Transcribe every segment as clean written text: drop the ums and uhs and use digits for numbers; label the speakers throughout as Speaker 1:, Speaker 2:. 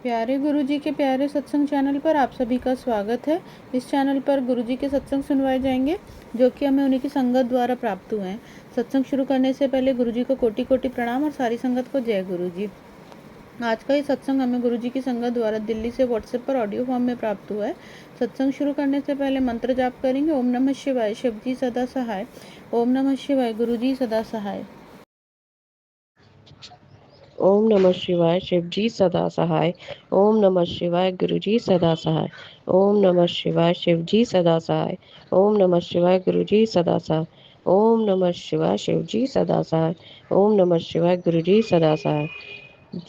Speaker 1: प्यारे गुरुजी के प्यारे सत्संग चैनल पर आप सभी का स्वागत है। इस चैनल पर गुरुजी के सत्संग सुनवाए जाएंगे जो कि हमें उन्हीं की संगत द्वारा प्राप्त हुए हैं। सत्संग शुरू करने से पहले गुरुजी को कोटि कोटि प्रणाम और सारी संगत को जय गुरुजी। आज का ये सत्संग हमें गुरुजी की संगत द्वारा दिल्ली से व्हाट्सएप पर ऑडियो फॉर्म में प्राप्त हुआ है। सत्संग शुरू करने से पहले मंत्र जाप करेंगे। ओम नमः शिवाय, शिव जी सदा सहाय। ओम नमः शिवाय, गुरुजी सदा सहाय।
Speaker 2: ओम नमः शिवाय, शिव जी सदा सहाय। ओम नमः शिवाय, गुरु जी सदा सहाय। ओम नमः शिवाय, शिव जी सदा सहाय। ओम नमः शिवाय, गुरु जी सदा सहाय। ओम नमः शिवाय, शिव जी सदा सहाय। ओम नमः शिवाय, गुरु जी सदा सहाय।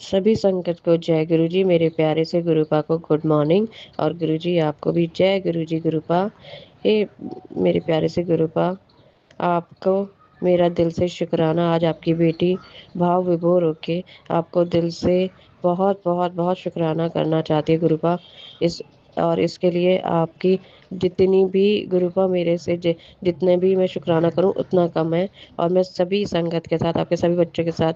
Speaker 2: सभी संगत को जय गुरु जी। मेरे प्यारे से गुरुपा को गुड मॉर्निंग। और गुरु जी आपको भी जय गुरु जी। गुरुपा हे मेरे प्यारे से गुरुपा, आपको मेरा दिल से शुक्राना। आज आपकी बेटी भाव विभोर होके आपको दिल से बहुत बहुत बहुत शुक्राना करना चाहती है गुरुपा। इस और इसके लिए आपकी जितनी भी गुरुपा मेरे से जितने भी मैं शुक्राना करूं उतना कम है। और मैं सभी संगत के साथ, आपके सभी बच्चों के साथ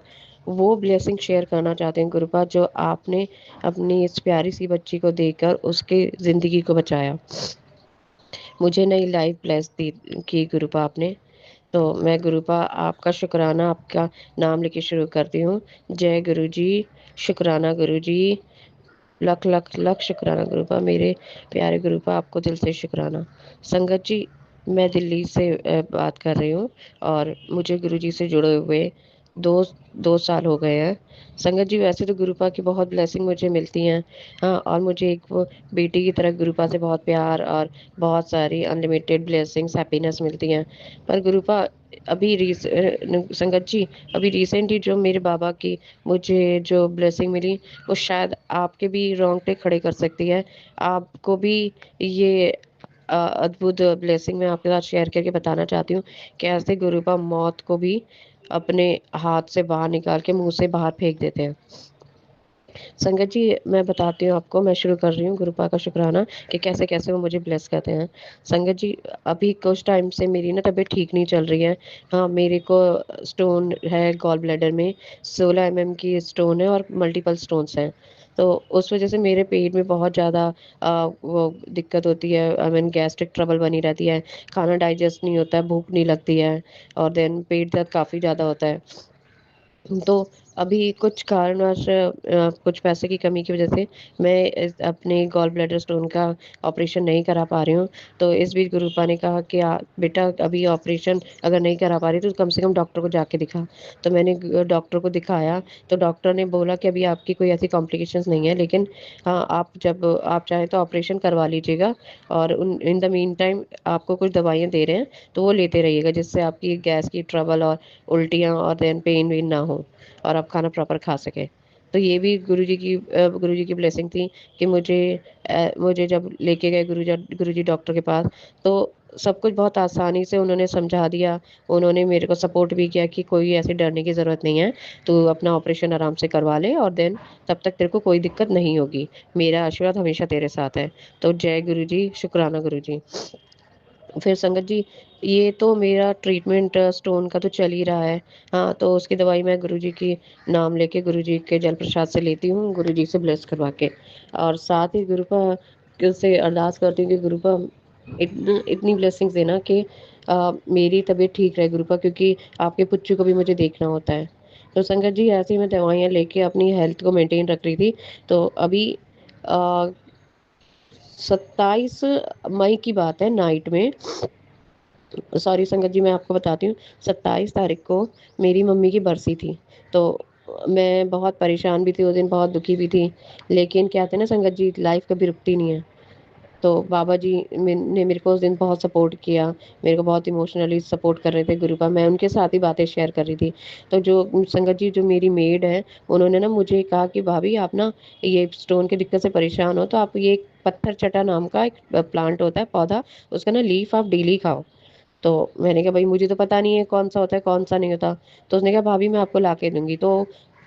Speaker 2: वो ब्लेसिंग शेयर करना चाहती हूँ गुरुपा, जो आपने अपनी इस प्यारी सी बच्ची को देकर उसकी ज़िंदगी को बचाया। मुझे नई लाइफ ब्लेस दी की गुरुपा आपने। तो मैं गुरुपा आपका शुक्राना, आपका नाम लेके शुरू करती हूँ। जय गुरु जी, शुक्राना गुरु जी, लख लख लख शुक्राना गुरुपा। मेरे प्यारे गुरुपा आपको दिल से शुक्राना। संगत जी, मैं दिल्ली से बात कर रही हूँ और मुझे गुरु जी से जुड़े हुए दो दो साल हो गए हैं। संगत जी, वैसे तो गुरुपा की बहुत ब्लेसिंग मुझे मिलती हैं, हाँ, और मुझे एक वो बेटी की तरह गुरुपा से बहुत प्यार और बहुत सारी अनलिमिटेड ब्लेसिंग्स, हैप्पीनेस मिलती हैं। पर गुरुपा अभी संगत जी, अभी रिसेंटली जो मेरे बाबा की मुझे जो ब्लेसिंग मिली, वो शायद आपके भी रोंगटे खड़े कर सकती है। आपको भी ये अद्भुत ब्लेसिंग मैं आपके साथ शेयर करके बताना चाहती हूँ। कैसे गुरुपा मौत को भी अपने हाथ से बाहर निकाल के मुंह से बाहर फेंक देते हैं। संगत जी, मैं बताती हूँ आपको, मैं शुरू कर रही हूँ गुरुपा का शुक्राना कि कैसे कैसे वो मुझे ब्लेस करते हैं। संगत जी, अभी कुछ टाइम से मेरी ना तबीयत ठीक नहीं चल रही है। हाँ, मेरे को स्टोन है गॉल ब्लैडर में, 16 mm की स्टोन है और मल्टीपल स्टोन्स हैं। तो उस वजह से मेरे पेट में बहुत ज़्यादा वो दिक्कत होती है। आई मीन गैस्ट्रिक ट्रबल बनी रहती है, खाना डाइजेस्ट नहीं होता है, भूख नहीं लगती है, और देन पेट दर्द काफ़ी ज़्यादा होता है। तो अभी कुछ कारणवश कुछ पैसे की कमी की वजह से मैं अपने गॉल ब्लैडर स्टोन का ऑपरेशन नहीं करा पा रही हूँ। तो इस बीच गुरुपा ने कहा कि बेटा, अभी ऑपरेशन अगर नहीं करा पा रही तो कम से कम डॉक्टर को जाके दिखा। तो मैंने डॉक्टर को दिखाया, तो डॉक्टर ने बोला कि अभी आपकी कोई ऐसी कॉम्प्लिकेशंस नहीं है, लेकिन हाँ, आप जब आप चाहें तो ऑपरेशन करवा लीजिएगा, और इन द मीन टाइम आपको कुछ दवाइयाँ दे रहे हैं तो वो लेते रहिएगा, जिससे आपकी गैस की ट्रबल और उल्टियाँ और देन पेन वेन ना हो, और आप खाना प्रॉपर खा सकें। तो ये भी गुरुजी की ब्लेसिंग थी कि मुझे जब लेके गए गुरुजी डॉक्टर के पास, तो सब कुछ बहुत आसानी से उन्होंने समझा दिया। उन्होंने मेरे को सपोर्ट भी किया कि कोई ऐसे डरने की ज़रूरत नहीं है, तू अपना ऑपरेशन आराम से करवा ले, और देन तब तक तेरे को कोई दिक्कत नहीं होगी। मेरा आशीर्वाद हमेशा तेरे साथ है। तो जय गुरुजी, शुक्राना गुरुजी। फिर संगत जी, ये तो मेरा ट्रीटमेंट स्टोन का तो चल ही रहा है। हाँ, तो उसकी दवाई मैं गुरुजी की नाम लेके गुरुजी के जल प्रसाद से लेती हूँ, गुरुजी से ब्लेस करवा के। और साथ ही गुरुपा से अरदास करती हूँ कि गुरुपा इतनी इतनी ब्लेसिंग्स देना कि मेरी तबीयत ठीक रहे गुरुपा, क्योंकि आपके पुच्चू को भी मुझे देखना होता है। तो संगत जी, ऐसे ही मैं दवाइयाँ लेके अपनी हेल्थ को मेंटेन रख रही थी। तो अभी 27 मई की बात है, नाइट में, सॉरी संगत जी, मैं आपको बताती हूँ, 27 तारीख को मेरी मम्मी की बरसी थी। तो मैं बहुत परेशान भी थी उस दिन, बहुत दुखी भी थी। लेकिन क्या कहते हैं ना संगत जी, लाइफ कभी रुकती नहीं है। तो बाबा जी ने मेरे को उस दिन बहुत सपोर्ट किया, मेरे को बहुत इमोशनली सपोर्ट कर रहे थे गुरुपा। मैं उनके साथ ही बातें शेयर कर रही थी। तो जो संगत जी, जो मेरी मेड है, उन्होंने ना मुझे कहा कि भाभी, आप ना ये स्टोन की दिक्कत से परेशान हो तो आप ये एक पत्थर चटा नाम का एक प्लांट होता है, पौधा, उसका ना लीफ आप डेली खाओ। तो मैंने कहा भाई, मुझे तो पता नहीं है कौन सा होता है कौन सा नहीं होता। तो उसने कहा भाभी, मैं आपको ला के दूंगी। तो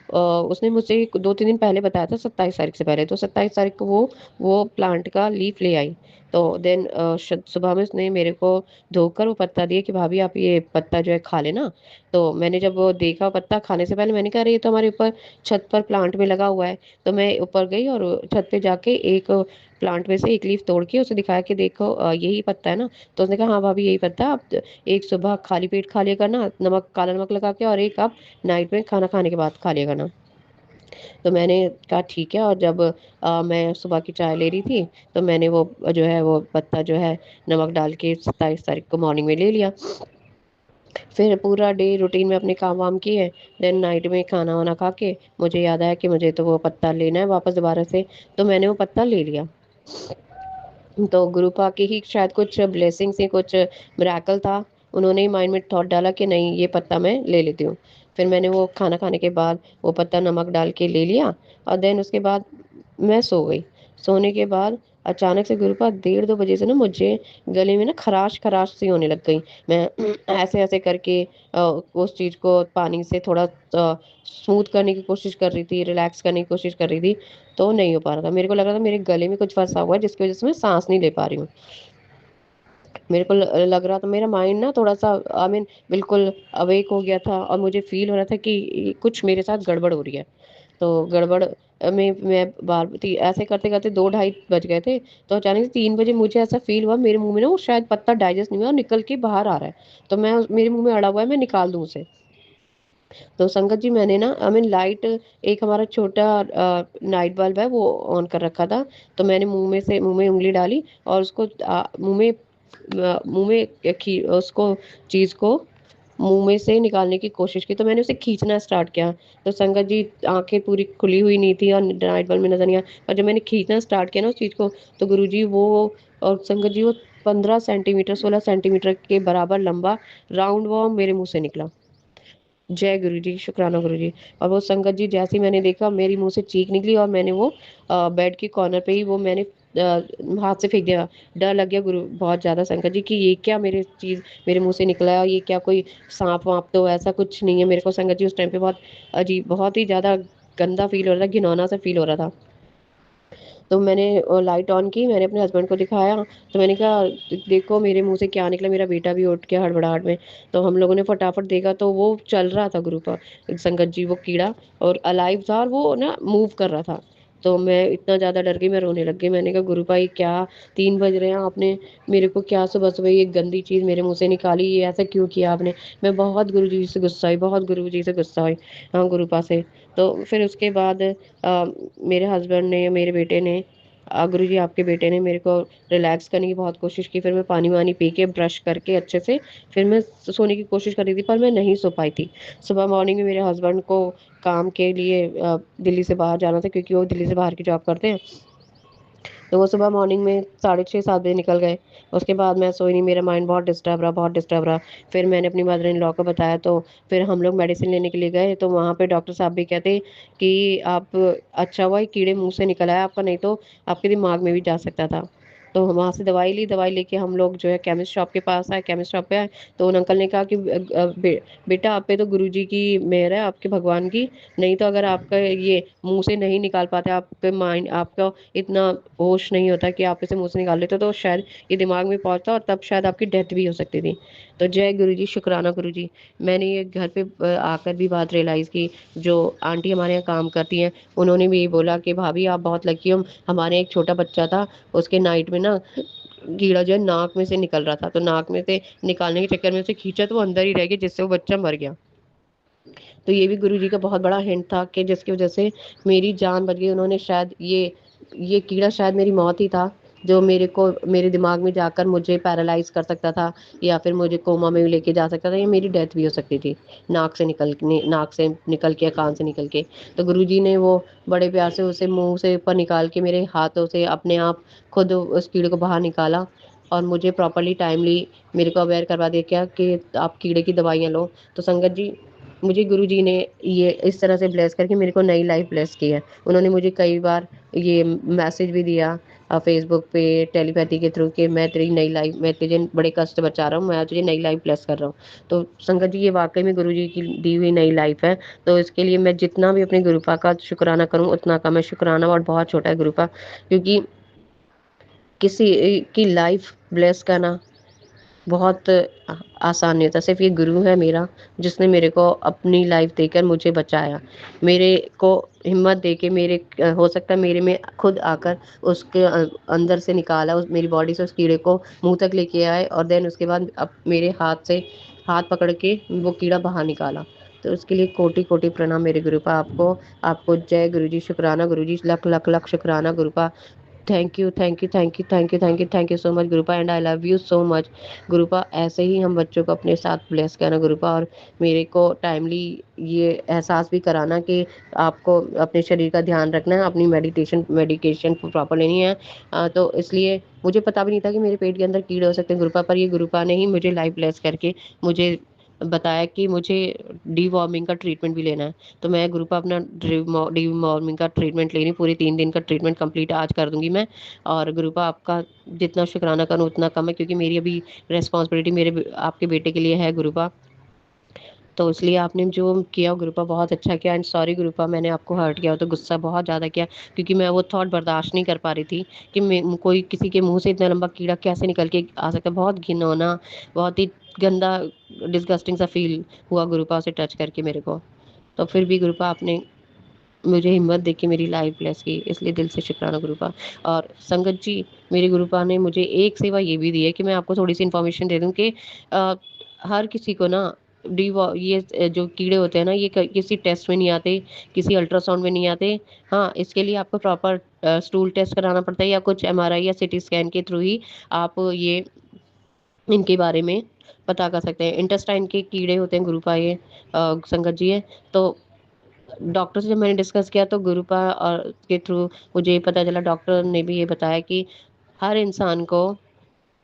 Speaker 2: उसने मुझे 2-3 दिन पहले बताया था, 27 तारीख से पहले। तो 27 तारीख को वो प्लांट का लीफ ले आई। तो देन सुबह में उसने मेरे को धोकर वो पत्ता दिया कि भाभी आप ये पत्ता जो है खा लेना। तो मैंने जब वो देखा पत्ता खाने से पहले, मैंने कहा अरे ये तो हमारे ऊपर छत पर प्लांट में लगा हुआ है। तो मैं ऊपर गई और छत पे जाके एक प्लांट में से एक लीफ तोड़ के उसे दिखाया कि देखो यही पत्ता है ना। तो उसने कहा हाँ भाभी यही पत्ता है, आप एक सुबह खाली पेट खा लिया करना, नमक, काला नमक लगा के, और एक आप नाइट में खाना खाने के बाद खा लिया करना। तो मैंने कहा ठीक है। और जब मैं सुबह की चाय ले रही थी, तो मैंने वो जो है वो पत्ता जो है नमक डाल के 27 तारीख को मॉर्निंग में ले लिया। फिर पूरा डे रूटीन में अपने काम वाम किए। देन नाइट में खाना वाना खा के मुझे याद आया कि मुझे तो वो पत्ता लेना है वापस दोबारा से। तो मैंने वो पत्ता ले लिया। तो गुरु पा के ही शायद कुछ ब्लेसिंग से, कुछ मिराकल था, उन्होंने ही माइंड में थॉट डाला कि नहीं ये पत्ता मैं ले लेती हूँ। फिर मैंने वो खाना खाने के बाद वो पत्ता नमक डाल के ले लिया। और देन उसके बाद मैं सो गई। सोने के बाद अचानक से गुरुपा 1:30-2 बजे से ना मुझे गले में ना खराश खराश सी होने लग गई। मैं ऐसे ऐसे करके उस चीज़ को पानी से थोड़ा स्मूथ करने की कोशिश कर रही थी, रिलैक्स करने की कोशिश कर रही थी। तो नहीं हो पा रहा था। मेरे को लग रहा था मेरे गले में कुछ फँसा हुआ है जिसकी वज़ह से मैं साँस नहीं ले पा रही हूँ। मेरे को लग रहा था मेरा माइंड ना थोड़ा-सा बिल्कुल अवेक हो गया था, और मुझे फ़ील हो रहा था कि कुछ मेरे साथ गड़बड़ हो रही है। तो गड़बड़ में मैं बार ती ऐसे करते-करते 2 ढाई बज गए थे। तो अचानक से 3 बजे मुझे ऐसा फ़ील हुआ मेरे मुँह में ना वो शायद पत्ता डाइजेस्ट नहीं हुआ और निकल के बाहर आ रहा है। तो मेरे मुँह में अड़ा हुआ है, मैं निकाल दूँ उसे। तो संगत जी मैंने ना लाइट, एक हमारा छोटा नाइट बल्ब है वो ऑन कर रखा था। तो मैंने मुँह में उँगली डाली और उसको मुँह में खी उसको चीज़ को मुँह में से निकालने की कोशिश की। तो मैंने उसे खींचना स्टार्ट किया। तो संगत जी आँखें पूरी खुली हुई नहीं थी और नाइट बल्ब में नज़र नहीं आया। और जब मैंने खींचना स्टार्ट किया ना उस चीज़ को, तो गुरुजी वो और संगत जी वो 15 सेंटीमीटर 16 सेंटीमीटर के बराबर लंबा राउंड वॉर्म मेरे मुँह से निकला। जय गुरु जी, शुक्राना गुरु जी। और वो संगत जी जैसे ही मैंने देखा मेरी मुँह से चीख निकली और मैंने वो बेड के कॉर्नर पे ही वो मैंने हाथ से फेंक दिया। डर लग गया गुरु बहुत ज़्यादा संगत जी कि ये क्या मेरे चीज़ मेरे मुँह से निकला है, और ये क्या कोई साँप-वाँप तो ऐसा कुछ नहीं है। मेरे को संगत जी उस टाइम पे बहुत अजीब, बहुत ही ज़्यादा गंदा फ़ील हो रहा था, घिनौना सा फ़ील हो रहा था। तो मैंने लाइट ऑन की, मैंने अपने हस्बैंड को दिखाया। तो मैंने कहा देखो मेरे मुँह से क्या निकला, मेरा बेटा भी उठ गया हड़बड़ाहट में। तो हम लोगों ने फटाफट देखा तो वो चल रहा था गुरु का संगत जी, वो कीड़ा, और अलाइव था और वो ना मूव कर रहा था। तो मैं इतना ज़्यादा डर गई, मैं रोने लग गई। मैंने कहा गुरु भाई क्या 3 बज रहे हैं, आपने मेरे को क्या सुबह-सुबह ये गंदी चीज़ मेरे मुँह से निकाली, ये ऐसा क्यों किया आपने? मैं बहुत गुरुजी से गुस्सा हुई, बहुत गुरुजी से गुस्सा हुई। हाँ, गुरुपा से। तो फिर उसके बाद मेरे हस्बैंड ने, मेरे बेटे ने, गुरुजी आपके बेटे ने मेरे को रिलैक्स करने की बहुत कोशिश की। फिर मैं पानी-वानी पी के ब्रश करके अच्छे से फिर मैं सोने की कोशिश कर रही थी, पर मैं नहीं सो पाई थी। सुबह मॉर्निंग में मेरे हस्बैंड को काम के लिए दिल्ली से बाहर जाना था क्योंकि वो दिल्ली से बाहर की जॉब करते हैं। तो वो सुबह मॉर्निंग में साढ़े 6-7 बजे निकल गए। उसके बाद मैं सोई नहीं, मेरा माइंड बहुत डिस्टर्ब रहा, बहुत डिस्टर्ब रहा। फिर मैंने अपनी मदर इन लॉ को बताया, तो फिर हम लोग मेडिसिन लेने के लिए गए। तो वहाँ पे डॉक्टर साहब भी कहते कि आप, अच्छा हुआ ये कीड़े मुँह से निकल आए आपका, नहीं तो आपके दिमाग में भी जा सकता था। तो वहाँ से दवाई ली, दवाई लेके हम लोग जो है केमिस्ट शॉप के पास आए, केमिस्ट शॉप पे आए। तो उन अंकल ने कहा कि बेटा आप पे तो गुरुजी की मेहर है, आपके भगवान की, नहीं तो अगर आपका ये मुँह से नहीं निकाल पाते, आपके माइंड आपका इतना होश नहीं होता कि आप इसे मुँह से निकाल लेते, तो शायद ये दिमाग में पहुँचता और तब शायद आपकी डेथ भी हो सकती थी। तो जय गुरुजी, शुक्राना गुरुजी। मैंने ये घर पे आकर भी बात रियलाइज़ की, जो आंटी हमारे यहाँ काम करती हैं, उन्होंने भी यही बोला कि भाभी आप बहुत लकी हो, हमारे एक छोटा बच्चा था, उसके नाइट में ना कीड़ा जो है नाक में से निकल रहा था, तो नाक में से निकालने के चक्कर में उसे खींचा तो वो अंदर ही रह गया, जिससे वो बच्चा मर गया। तो ये भी गुरुजी का बहुत बड़ा हिंट था कि जिसकी वज़ह से मेरी जान बच गई। उन्होंने शायद ये कीड़ा शायद मेरी मौत ही था, जो मेरे दिमाग में जाकर मुझे पैरालाइज़ कर सकता था, या फिर मुझे कोमा में भी लेके जा सकता था, या मेरी डेथ भी हो सकती थी, नाक से निकल के या कान से निकल के। तो गुरुजी ने वो बड़े प्यार से उसे मुँह से ऊपर निकाल के मेरे हाथों से अपने आप खुद उस कीड़े को बाहर निकाला, और मुझे प्रॉपर्ली टाइमली मेरे को अवेयर करवा दिया क्या कि आप कीड़े की दवाइयाँ लो। तो संगत जी, मुझे गुरुजी ने ये इस तरह से ब्लेस करके मेरे को नई लाइफ ब्लेस की है। उन्होंने मुझे कई बार ये मैसेज भी दिया, फेसबुक पे टेलीपैथी के थ्रू कि मैं तेरी नई लाइफ, मैं तुझे बड़े कष्ट बचा रहा हूँ, मैं तुझे नई लाइफ ब्लेस कर रहा हूँ। तो संगत जी, ये वाक़ई में गुरुजी की दी हुई नई लाइफ है। तो इसके लिए मैं जितना भी अपने गुरुपा का शुक्राना करूँ उतना कम है। शुक्राना वर्ड बहुत छोटा है गुरुपा, क्योंकि किसी की लाइफ ब्लेस करना बहुत आसान नहीं होता। सिर्फ़ ये गुरु है मेरा, जिसने मेरे को अपनी लाइफ़ देकर मुझे बचाया। मेरे को हिम्मत देके हो सकता है मेरे में खुद आकर उसके अंदर से निकाला, उस मेरी बॉडी से उस कीड़े को मुँह तक लेके आए और देन उसके बाद मेरे हाथ पकड़ के वो कीड़ा बाहर निकाला। तो उसके लिए कोटि-कोटि प्रणाम मेरे गुरुपा आपको। आपको जय गुरुजी, शुक्राना गुरुजी, लख, लख, लख शुक्राना Gurupa. Thank you, thank you, thank you, thank you, thank you, thank you so much Gurupa, and I love you so much Gurupa. ऐसे ही हम बच्चों को अपने साथ ब्लेस करना गुरुपा, और मेरे को टाइमली ये एहसास भी कराना कि आपको अपने शरीर का ध्यान रखना है, अपनी मेडिकेशन प्रॉपर लेनी है। तो इसलिए मुझे पता भी नहीं था कि मेरे पेट के अंदर कीड़े हो सकते हैं गुरुपा, पर ये गुरुपा ने ही मुझे लाइफ ब्लेस करके मुझे बताया कि मुझे डीवॉर्मिंग का ट्रीटमेंट भी लेना है। तो मैं गुरुपा अपना डीवॉर्मिंग का ट्रीटमेंट ले रही हूँ, पूरे 3 दिन का ट्रीटमेंट कंप्लीट आज कर दूँगी मैं। और गुरुपा आपका जितना शुक्राना करूँ उतना कम है, क्योंकि मेरी अभी रिस्पॉन्सिबिलिटी आपके बेटे के लिए है गुरुपा। तो इसलिए आपने जो किया गुरुपा बहुत अच्छा किया, एंड सॉरी गुरुपा, मैंने आपको हर्ट किया हो तो गुस्सा बहुत ज़्यादा किया, क्योंकि मैं वो थॉट बर्दाश्त नहीं कर पा रही थी कि मैं कोई किसी के मुँह से इतना लंबा कीड़ा कैसे निकल के आ सकता है। बहुत घिनौना, बहुत ही गंदा, डिस्गस्टिंग सा फ़ील हुआ गुरुपा उसे टच करके मेरे को। तो फिर भी गुरुपा आपने मुझे हिम्मत देके मेरी लाइफ ब्लेस की, इसलिए दिल से शुक्राना गुरुपा। और संगत जी, मेरे गुरुपा ने मुझे एक सेवा ये भी दी है कि मैं आपको थोड़ी-सी इन्फॉर्मेशन दे दूँ कि अ, हर किसी को ना जो कीड़े होते हैं ना, ये किसी टेस्ट में नहीं आते, किसी अल्ट्रासाउंड में नहीं आते। हाँ, इसके लिए आपको प्रॉपर स्टूल टेस्ट कराना पड़ता है, या कुछ एमआरआई या सीटी स्कैन के थ्रू ही आप ये इनके बारे में पता कर सकते हैं। इंटेस्टाइन के कीड़े होते हैं गुरुपा, ये संगत जी है। तो डॉक्टर से जब मैंने डिस्कस किया तो गुरुपा और के थ्रू मुझे ये पता चला, डॉक्टर ने भी ये बताया कि हर इंसान को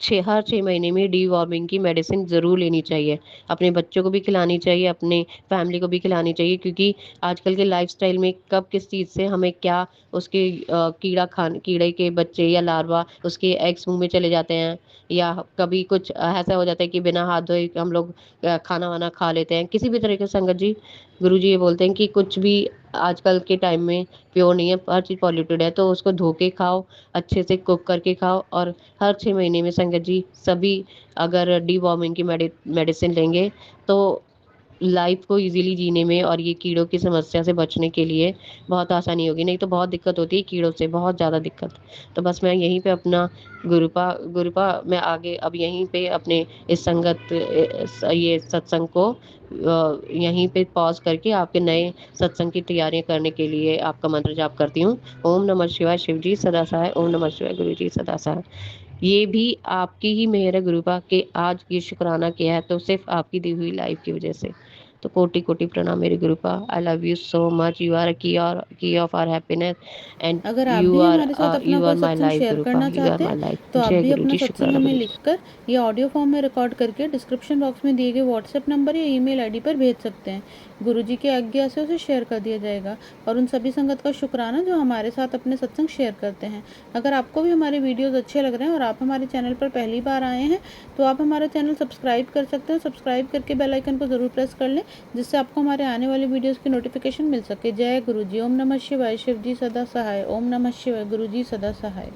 Speaker 2: हर 6 महीने में डीवॉर्मिंग की मेडिसिन ज़रूर लेनी चाहिए। अपने बच्चों को भी खिलानी चाहिए, अपने फैमिली को भी खिलानी चाहिए, क्योंकि आजकल के लाइफ़स्टाइल में कब किस चीज़ से हमें क्या उसके कीड़े के बच्चे या लार्वा उसके एग्स मुँह में चले जाते हैं, या कभी कुछ ऐसा हो जाता है कि बिना हाथ धोए हम लोग खाना-वाना खा लेते हैं। किसी भी तरीके से संगत जी, गुरुजी ये बोलते हैं कि कुछ भी आजकल के टाइम में प्योर नहीं है, हर चीज़ पॉल्यूटेड है, तो उसको धो के खाओ, अच्छे से कुक करके खाओ, और हर 6 महीने में संगत जी सभी अगर डीवॉर्मिंग की मेडिसिन लेंगे तो लाइफ को इजीली जीने में और ये कीड़ों की समस्या से बचने के लिए बहुत आसानी होगी। नहीं तो बहुत दिक्कत होती है कीड़ों से, बहुत ज़्यादा दिक्कत। तो बस मैं यहीं पे अपना गुरुपा मैं आगे अब यहीं पे अपने इस ये सत्संग को यहीं पे पॉज़ करके आपके नए सत्संग की तैयारियाँ करने के लिए आपका मंत्र जाप करती हूँ। ओम नमः शिवाय, शिव जी सदा सहाय। ओम नमः शिवाय, गुरु जी सदा सहाय। ये भी आपकी ही मेहर है गुरुपा कि आज ये शुक्राना किया है तो सिर्फ़ आपकी दी हुई लाइफ़ की वज़ह से। तो कोटि-कोटि प्रणाम मेरे Gurupa. I love you so much. You are a key of our happiness, and
Speaker 1: अगर आप भी हमारे साथ अपना
Speaker 2: यू
Speaker 1: कोई
Speaker 2: आर माय
Speaker 1: सत्संग
Speaker 2: लाइफ
Speaker 1: शेयर
Speaker 2: गुरुपा।
Speaker 1: करना
Speaker 2: यू आर
Speaker 1: चाहते हैं
Speaker 2: माय लाइफ।
Speaker 1: तो आप
Speaker 2: जय
Speaker 1: भी
Speaker 2: गुरु
Speaker 1: अपना
Speaker 2: जी,
Speaker 1: सत्संग
Speaker 2: शुक्राना
Speaker 1: हमें
Speaker 2: गुरु जी।
Speaker 1: लिखकर या ऑडियो फॉर्म में रिकॉर्ड करके डिस्क्रिप्शन बॉक्स में दिए गए व्हाट्सएप नंबर या ईमेल आईडी पर भेज सकते हैं। गुरुजी की आज्ञा से उसे शेयर कर दिया जाएगा। और उन सभी संगत का शुक्राना जो हमारे साथ अपने सत्संग शेयर करते हैं। अगर आपको भी हमारे वीडियोज़ अच्छे लग रहे हैं और आप हमारे चैनल पर पहली बार आए हैं तो आप हमारा चैनल सब्सक्राइब कर सकते हैं। सब्सक्राइब करके बेल आइकन को ज़रूर प्रेस कर लें, जिससे आपको हमारे आने वाले वीडियोज़ की नोटिफिकेशन मिल सके। जय गुरु जी। ओम नमः शिवाय, शिव जी सदा सहाय। ओम नमः शिवाय, गुरु जी सदा सहाय।